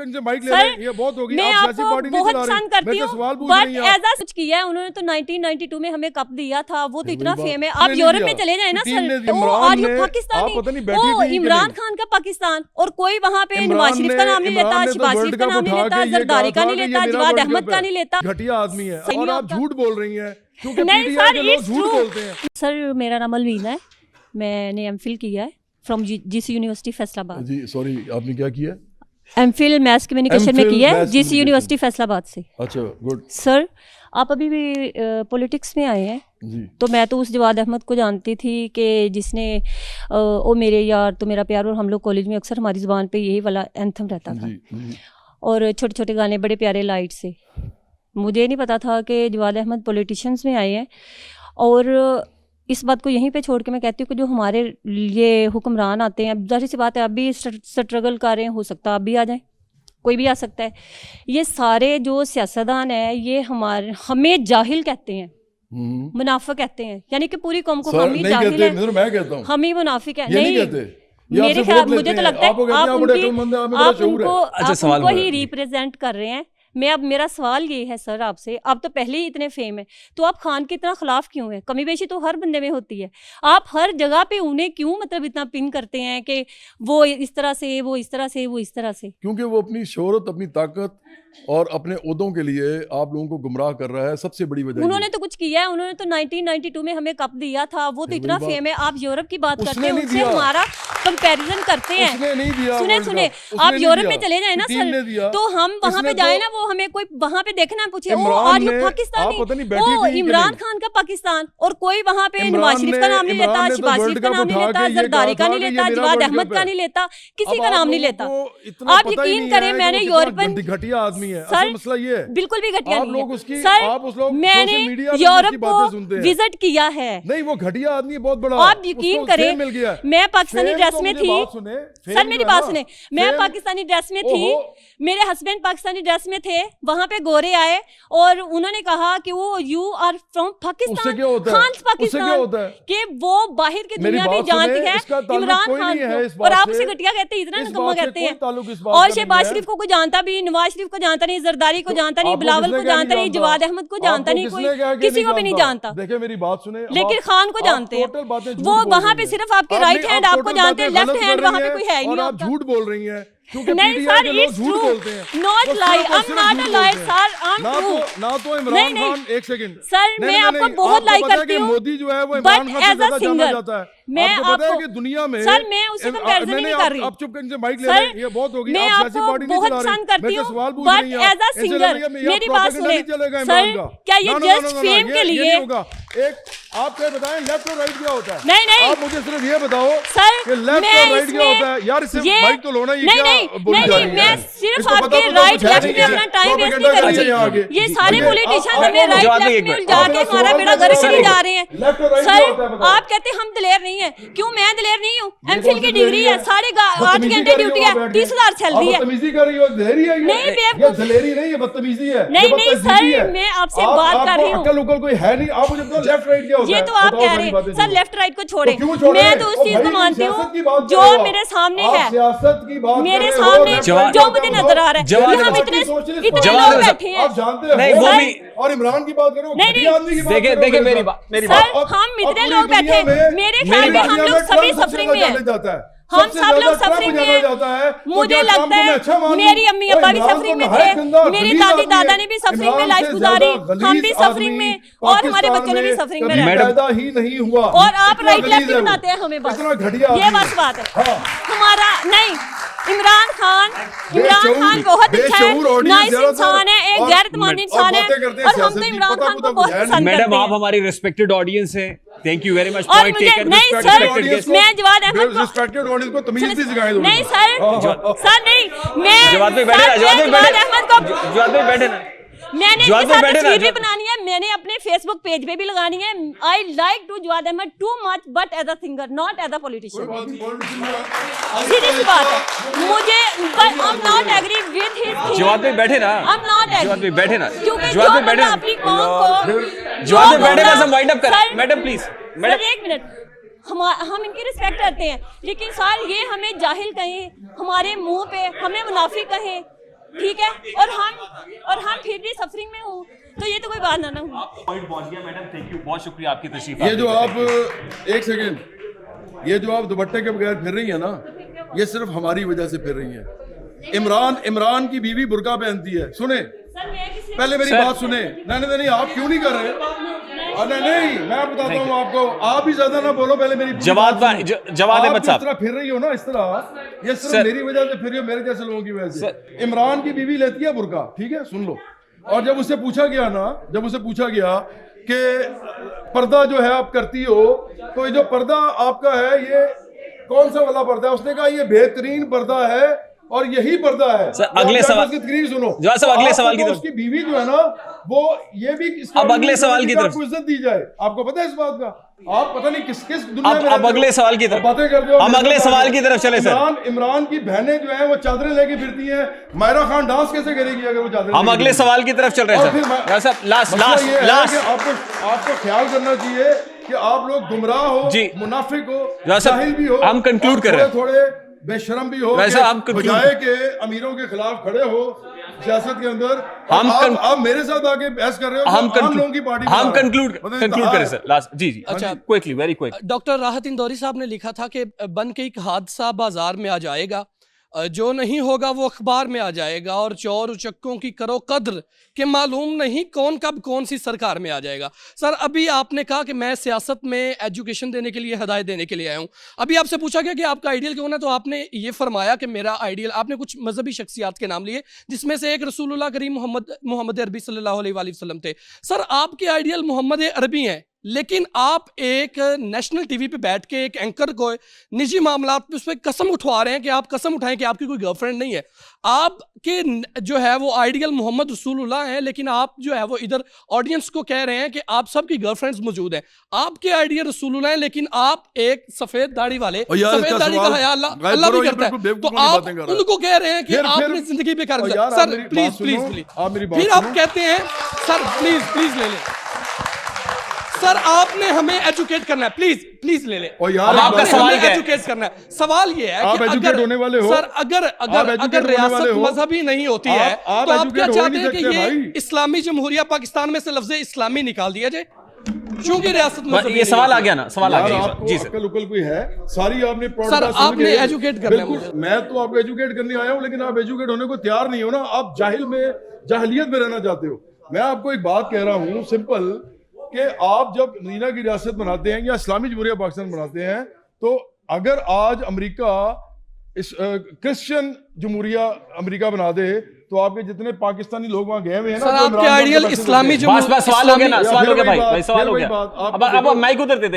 इनसे माइक ले लें, ये बहुत हो गई। मैं आप सियासी पार्टी नहीं चला रहे, करती हूँ, सवाल पूछ बट रही हैं ऐसा कुछ किया है उन्होंने। तो 1992 में हमें कप दिया था, वो तो इतना फेम है। आप यूरोप में चले जाए ना सर, और ये पाकिस्तानी, वो इमरान खान का पाकिस्तान, और कोई वहाँ पे नवाज शरीफ का नाम नहीं लेता, शहबाज शरीफ का नाम नहीं लेता, जरदारी का नहीं लेता, जवाद अहमद का नहीं लेता। घटिया आदमी है और आप झूठ बोल रही हैं, क्योंकि नहीं पीटीआई के लोग झूठ बोलते हैं। सर मेरा नाम अलवीना है, मैंने एमफिल किया है फ्रॉम जीसी यूनिवर्सिटी फैसलाबाद। जी सॉरी, आपने क्या किया? एमफिल मैथ कम्युनिकेशन में किया है, जीसी यूनिवर्सिटी फैसलाबाद से। अच्छा गुड। सर आप अभी भी पॉलिटिक्स में आए हैं जी। तो मैं तो उस जवाद अहमद को जानती थी कि जिसने ओ मेरे यार तो मेरा प्यार, और हम लोग कॉलेज में अक्सर हमारी ज़ुबान पे यही वाला एंथम रहता था। जी। और छोटे छोटे गाने बड़े प्यारे लाइट से। मुझे नहीं पता था कि जवाद अहमद पॉलिटिशियंस में आए हैं। और इस बात को यहीं पे छोड़ के मैं कहती हूँ कि जो हमारे ये हुक्मरान आते हैं, अब जाहिर सी बात है, अब भी स्ट्रगल कर रहे हैं, हो सकता है आप भी आ जाएं, कोई भी आ सकता है। ये सारे जो सियासतदान हैं ये हमें जाहिल कहते हैं, मुनाफिक कहते हैं, यानी कि पूरी कौम को हम ही जाहिल हैं, मैं कहता हूं हम ही मुनाफिक हैं। नहीं कहते, मेरे ख्याल मुझे तो लगता है आप उनको ही रिप्रेजेंट कर रहे हैं। मैं अब मेरा सवाल ये है सर आपसे, आप तो पहले ही इतने फेम है, तो आप खान के इतना खिलाफ क्यों है? कमी बेशी तो हर बंदे में होती है, आप हर जगह पे उन्हें क्यों मतलब इतना पिन करते हैं कि वो इस तरह से, वो इस तरह से, वो इस तरह से? क्योंकि वो अपनी शोहरत, अपनी ताकत और अपने ओहदों के लिए आप लोगों को गुमराह कर रहा है, सबसे बड़ी वजह। उन्होंने तो कुछ किया है, उन्होंने तो 1992 में हमें कप दिया था, वो तो इतना फेम है। आप यूरोप की बात करते हैं, उनसे हमारा कंपैरिजन करते हैं। सुने आप यूरोप में चले जाए ना सर, तो हम वहाँ पे जाए ना, वो हमें कोई वहाँ पे देखना पूछे और ये पाकिस्तानी, वो इमरान खान का पाकिस्तान, और कोई वहाँ पे नवाज शरीफ का नाम नहीं लेता, शहबाज शरीफ का नाम नहीं लेता, जरदारी का नहीं लेता, जवाद अहमद का नहीं लेता, किसी का नाम नहीं लेता। आप यकीन करें, मैंने यूरोपन घटिया आदमी है, सर, मसला ये है बिल्कुल भी घटिया नहीं है सर। मैंने यूरोप को विजिट किया है। नहीं वो घटिया आदमी बहुत बड़ा, आप यकीन करें, मैं पाकिस्तानी ड्रेस में थी सर, मेरी बात सुने, मैं पाकिस्तानी ड्रेस में थी, मेरे हस्बैंड पाकिस्तानी ड्रेस में थे, वहां पे गोरे आए और उन्होंने कहा कि वो you are from Pakistan, Khan Pakistan, कि वो बाहर की दुनिया भी जानती है इमरान खान को, और आप उसे घटिया कहते हैं, इतना नकम्मा कहते हैं। और शहबाज शरीफ को कोई जानता भी, नवाज शरीफ को जानता नहीं, जरदारी को जानता नहीं, बिलावल को जानता नहीं, जवाद अहमद को जानता नहीं, कोई किसी को भी नहीं जानता। देखिए मेरी बात सुने, लेकिन खान को जानते हैं। वो वहाँ पे सिर्फ आपके राइट हैंड आपको जानते हैं, लेफ्ट हैंड वहाँ पे कोई है ही नहीं। आप झूठ बोल रही हैं, नहीं sir, it's true, not lie, I am not a liar sir, I am true. ना तो इमरान खान, एक सेकंड सर, मैं आपको बहुत लाइक करती हूँ, मोदी जो है वो इमरान खान से ज्यादा जाना जाता है। मैं आपको कि दुनिया में सर, मैं उससे कंपैरिजन नहीं कर रही। आप चुप करके माइक ले लें, ये बहुत हो गई। मैं आपको बहुत पसंद करती हूँ, बट एज अ सिंगर मेरी बात सुने सर, क्या ये जस्ट फेम के लिए? एक आप क्या बताएं, लेफ्ट और राइट क्या होता है? नहीं आप मुझे सिर्फ ये बताओ सर कि लेफ्ट और राइट क्या होता है? यार इससे माइक तो लो ना, ये क्या नहीं, मैं सिर्फ आपके राइट लेफ्ट में अपना टाइम वेस्ट नहीं करूंगी। ये सारे पॉलिटिशियन हमें राइट लेफ्ट में उलझा के हमारा बेड़ा गर्क चले जा रहे हैं। सर आप कहते हैं हम दिलेर नहीं है, क्यों? मैं दिलेर नहीं हूँ, एमफिल की डिग्री है, 8.5 घंटे ड्यूटी है, 30,000 सैलरी है। बदतमीजी कर रही हो, दिलेरी है नहीं ये दिलेरी नहीं है, बदतमीजी है। नहीं सर, मैं आपसे बात कर रही हूँ, अकल उकल कोई है नहीं। आप मुझे बताओ लेफ्ट राइट क्या होता है? ये तो आप कह रहे हैं सर, लेफ्ट राइट को छोड़े, मैं तो उस चीज को मानती हूँ जो मेरे सामने है, मेरे सामने जो मुझे नजर आ रहा है। हम इतने लोग बैठे हैं, आप जानते हैं, और इमरान की बात करो, देखिए मेरी बात सर, हम इतने लोग बैठे हैं, मेरे ख्याल में हम लोग सभी सफरिंग में हैं, हम सब लोग सफरिंग में हैं। मुझे लगता है मेरी अम्मी अब्बा भी सफरिंग में थे, मेरी दादी दादा ने भी सफरिंग में लाइफ गुजारी, हम भी सफरिंग में, और हमारे बच्चों ने भी सफरिंग में पैदा ही नहीं हुआ। और आप राइट लेफ्ट बनाते हैं हमें, बस ये बस बात है हमारा। नहीं, इमरान खान बहुत अच्छा है, नाइस इंसान है, एक गैरतमंद इंसान है, और हम तो इमरान खान को बहुत पसंद करते हैं। मैडम आप हमारी रिस्पेक्टेड ऑडियंस है, थैंक यू वेरी मच। और मुझे नहीं सर, मैं जवाद अहमद को तमीज भी सिखाई दूंगा। नहीं सर नहीं, मैं जवाद में बैठे ना, मैंने इसके साथ तस्वीर भी बनानी है, मैंने अपने फेसबुक पेज पे भी लगानी है। I like to Jawad Ahmad too much, but as a singer, not as a politician. Serious बात है, मुझे I am not agree with his. Jawad में बैठे ना, I am not agree. Jawad में बैठे ना, जवाद में बैठे, अपनी कौम को जवाद में बैठे ना, सब वाइंड अप करें। मैडम प्लीज, मैडम एक मिनट, हम इनकी रिस्पेक्ट करते हैं, लेकिन सर ये हमें जाहिल कहें, हमारे मुंह पे हमें मुनाफिक कहें, ठीक है, और हम फिर भी सफरिंग में हूँ, तो ये तो कोई बात ना हुई। पॉइंट पहुंच गया मैडम, थैंक यू, बहुत शुक्रिया आपकी तशरीफ। ये जो आप एक सेकेंड, ये जो आप दुपट्टे के बगैर फिर रही है ना, ये सिर्फ हमारी वजह से फिर रही है। इमरान की बीवी बुर्का पहनती है। सुने, पहले मेरी बात सुने। नहीं, आप क्यों नहीं कर रहे? नहीं, मैं बताता हूँ आपको, आप भी ज्यादा ना बोलो, पहले मेरी जवाद अहमद साहब, इस तरह फिर रही हो ना, इस तरह ये सिर्फ मेरी वजह से फिर रही हो, मेरे जैसे लोगों की वजह से। इमरान की बीवी लेती है बुर्का, ठीक है, सुन लो। और जब उसे पूछा गया कि पर्दा जो है आप करती हो, तो ये जो पर्दा आपका है ये कौन सा वाला पर्दा है? उसने कहा ये बेहतरीन पर्दा है और यही पर्दा है। सर, अगले सवाल की तकरीर सुनो। अगले सवाल की तरफ, उसकी बीवी जो है ना, वो ये भी अब अगले सवाल की तरफ इज्जत दी जाए। आपको पता है इस बात का? आप पता नहीं किस दुनिया में अब अगले सवाल की तरफ बातें करते हो। हम अगले सवाल की तरफ चले सर। इमरान की बहनें जो है वो चादरें लेके फिरती हैं। मायरा खान डांस कैसे करेगी अगर वो चादरें? हम अगले सवाल की तरफ चल रहे हैं सर। लास्ट आपको ख्याल करना चाहिए कि आप लोग गुमराह हो, मुनाफिक हो, जाहिल भी हो, हम कंक्लूड कर रहे हैं, थोड़े बेशरम भी हो, वैसे हम बजाय के अमीरों के खिलाफ खड़े हो सियासत के अंदर। आप मेरे साथ आके बहस कर रहे हो। हम लोगों की पार्टी, हम कंक्लूड करें सर लास्ट। जी अच्छा, क्विकली, वेरी क्विक। डॉक्टर राहत इंदौरी साहब ने लिखा था कि बन के एक हादसा बाजार में आ जाएगा, जो नहीं होगा वो अखबार में आ जाएगा, और चोर उचक्कों की करो कद्र कि मालूम नहीं कौन कब कौन सी सरकार में आ जाएगा। सर, अभी आपने कहा कि मैं सियासत में एजुकेशन देने के लिए, हिदायत देने के लिए आया हूँ। अभी आपसे पूछा गया कि आपका आइडियल कौन है, तो आपने ये फरमाया कि मेरा आइडियल, आपने कुछ मजहबी शख्सियात के नाम लिए, जिसमें से एक रसूलुल्लाह करीम मोहम्मद अरबी सल्लल्लाहु अलैहि वसल्लम थे। सर, आपके आइडियल मोहम्मद अरबी हैं, लेकिन आप एक नेशनल टीवी पे बैठ के एक एंकर को निजी मामलात पे उस पर कसम उठवा रहे हैं कि आप कसम उठाएं कि आपकी कोई गर्लफ्रेंड नहीं है। आपके जो है वो आइडियल मोहम्मद रसूलुल्लाह हैं, लेकिन आप जो है वो इधर ऑडियंस को कह रहे हैं कि आप सबकी गर्लफ्रेंड्स मौजूद हैं। आपके आइडियल रसूलुल्लाह हैं, लेकिन आप एक सफेद दाढ़ी वाले, सफेद दाढ़ी का हया अल्लाह भी करता है, तो आप उनको कह रहे हैं कि आपने जिंदगी पे कर। सर प्लीज, फिर आप कहते हैं सर प्लीज ले लें। सर, आपने हमें एजुकेट करना है, प्लीज ले ले। आपका सवाल क्या है? एजुकेट करना है। सवाल ये है आप कि एजुकेट होने वाले हो सर, अगर रियासत मजहबी नहीं होती है, तो आप क्या चाहते हैं कि ये इस्लामी जमहूरिया पाकिस्तान में से लफ्ज इस्लामी निकाल दिया जाए, क्योंकि रियासत मजहबी? ये सवाल आ गया ना, सवाल आ गया जी सर। लोकल कोई है सारी आपने सर, आपने एजुकेट करना है। मैं तो आपको एजुकेट करने आया हूँ, लेकिन आप एजुकेट होने को तैयार नहीं हो ना। आप जाहिलियत में रहना चाहते हो। मैं आपको एक बात कह रहा हूँ सिंपल, कि आप जब मदीना की रियासत बनाते हैं या इस्लामी जमहूरिया पाकिस्तान बनाते हैं, तो अगर आज अमेरिका इस क्रिश्चियन जमहूरिया अमेरिका बना दे, तो आपके जितने पाकिस्तानी लोग वहां गए हुए हैं ना, सर, आपके आइडियल इस्लामी बस सवाल हो गया ना, सवाल हो गया भाई, सवाल हो गया। अब माइक उधर दे दे।